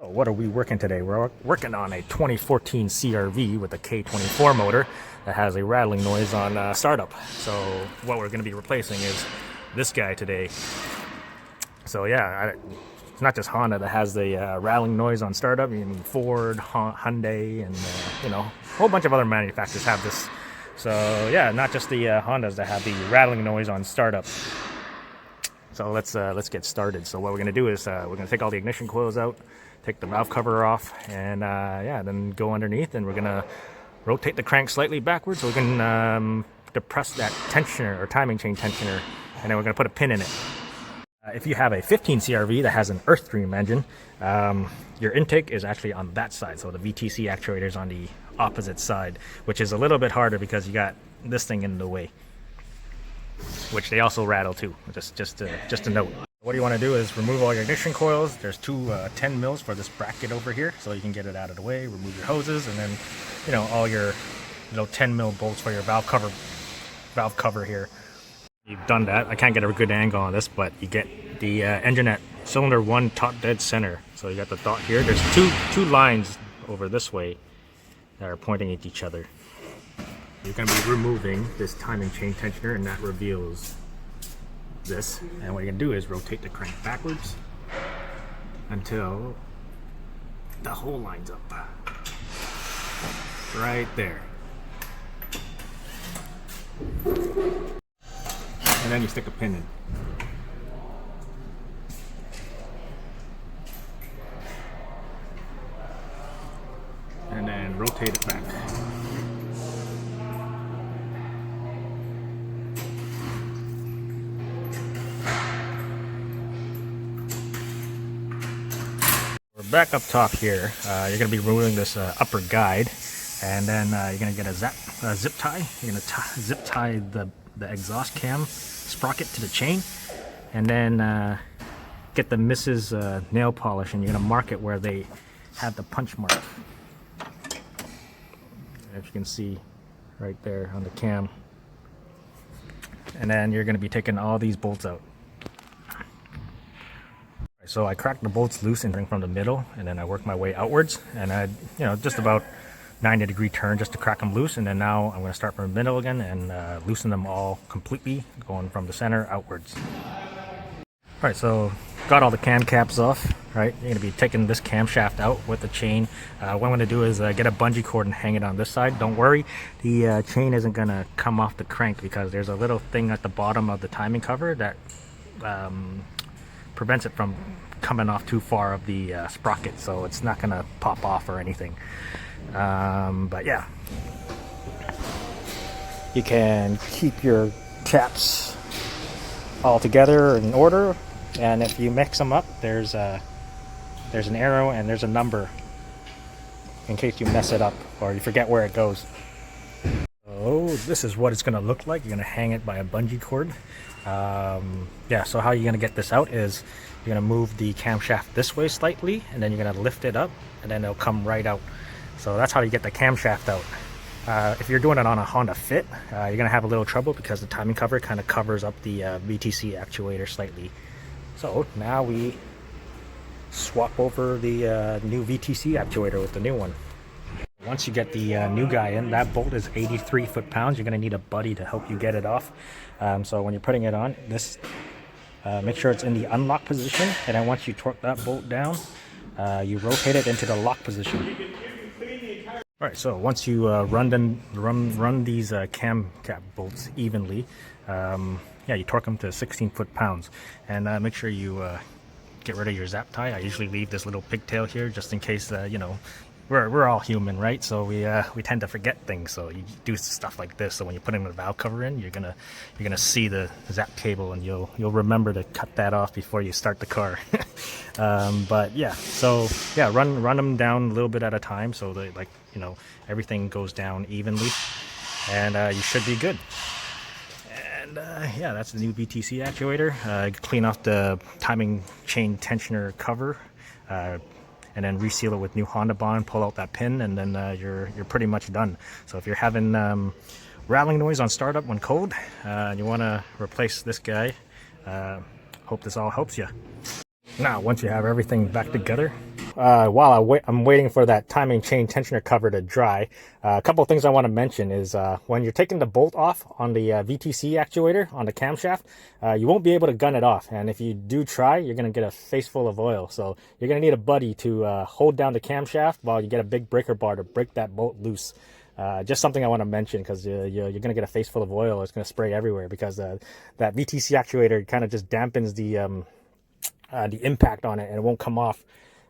What are we working today? We're working on a 2014 CRV with a K24 motor that has a rattling noise on startup. So what we're going to be replacing is this guy today. So yeah, it's not just Honda that has the rattling noise on startup. I mean, Ford, Hyundai, and a whole bunch of other manufacturers have this. So yeah, not just the Hondas that have the rattling noise on startup. So let's get started. So what we're going to do is we're going to take all the ignition coils out, take the valve cover off, and then go underneath, and we're going to rotate the crank slightly backwards so we can depress that tensioner or timing chain tensioner, and then we're going to put a pin in it. If you have a 15 CRV that has an Earthstream engine, your intake is actually on that side, so the VTC actuator is on the opposite side, which is a little bit harder because you got this thing in the way, which they also rattle too. Just a note. What you want to do is remove all your ignition coils. There's two 10 mils for this bracket over here, so you can get it out of the way. Remove your hoses, and then all your 10 mil bolts for your valve cover here. You've done that. I can't get a good angle on this, but you get the engine at cylinder 1 top dead center. So you got the dot here. There's two lines over this way that are pointing at each other. You're going to be removing this timing chain tensioner, and that reveals this. And what you're going to do is rotate the crank backwards until the hole lines up. Right there. And then you stick a pin in. And then rotate it back. We're back up top here. You're going to be removing this upper guide, and then you're going to get a zip tie. You're going to zip tie the exhaust cam sprocket to the chain, and then get the missus nail polish, and you're going to mark it where they have the punch mark. As you can see right there on the cam. And then you're going to be taking all these bolts out. So I cracked the bolts loose and from the middle, and then I worked my way outwards, and I just about 90-degree turn just to crack them loose. And then now I'm going to start from the middle again and loosen them all completely, going from the center outwards. Alright, so got all the cam caps off. Right, you're going to be taking this camshaft out with the chain. What I'm going to do is get a bungee cord and hang it on this side. Don't worry, the chain isn't going to come off the crank because there's a little thing at the bottom of the timing cover that prevents it from coming off too far of the sprocket, so it's not going to pop off or anything. But yeah, you can keep your caps all together in order, and if you mix them up, there's an arrow and there's a number in case you mess it up or you forget where it goes. So this is what it's going to look like. You're going to hang it by a bungee cord. So how you're going to get this out is you're going to move the camshaft this way slightly, and then you're going to lift it up, and then it'll come right out. So that's how you get the camshaft out. If you're doing it on a Honda Fit, you're going to have a little trouble because the timing cover kind of covers up the VTC actuator slightly. So now we swap over the new VTC actuator with the new one. Once you get the new guy in, that bolt is 83 foot-pounds. You're going to need a buddy to help you get it off. So when you're putting it on, make sure it's in the unlock position, and then once you torque that bolt down, you rotate it into the lock position. Alright, so once you run these cam cap bolts evenly, you torque them to 16 foot-pounds, and make sure you get rid of your zap tie. I usually leave this little pigtail here just in case, we're all human, right? So we tend to forget things. So you do stuff like this. So when you put in the valve cover in, you're gonna see the zap cable, and you'll remember to cut that off before you start the car. But yeah, so yeah, run them down a little bit at a time so that everything goes down evenly, and you should be good. And that's the new VTC actuator. Clean off the timing chain tensioner cover, and then reseal it with new Honda Bond, pull out that pin, and then you're pretty much done. So if you're having rattling noise on startup when cold, and you want to replace this guy, hope this all helps you. Now, once you have everything back together, while I'm waiting for that timing chain tensioner cover to dry, a couple of things I want to mention is when you're taking the bolt off on the VTC actuator on the camshaft, you won't be able to gun it off. And if you do try, you're going to get a face full of oil. So you're going to need a buddy to hold down the camshaft while you get a big breaker bar to break that bolt loose. Just something I want to mention, because you're going to get a face full of oil. It's going to spray everywhere, because that VTC actuator kind of just dampens the impact on it, and it won't come off.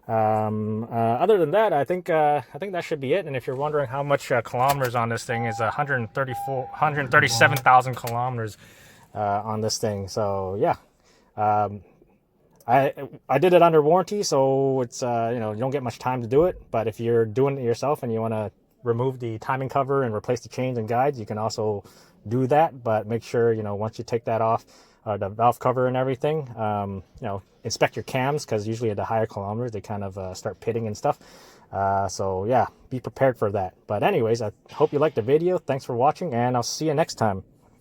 Other than that, I think that should be it. And if you're wondering how much kilometers on this thing, is 137,000 kilometers on this thing. So yeah, I did it under warranty, so it's you don't get much time to do it. But if you're doing it yourself and you want to remove the timing cover and replace the chains and guides, you can also do that. But make sure once you take that off, the valve cover and everything, inspect your cams, because usually at the higher kilometers they kind of start pitting and stuff. So yeah, be prepared for that. But anyways, I hope you liked the video. Thanks for watching, and I'll see you next time.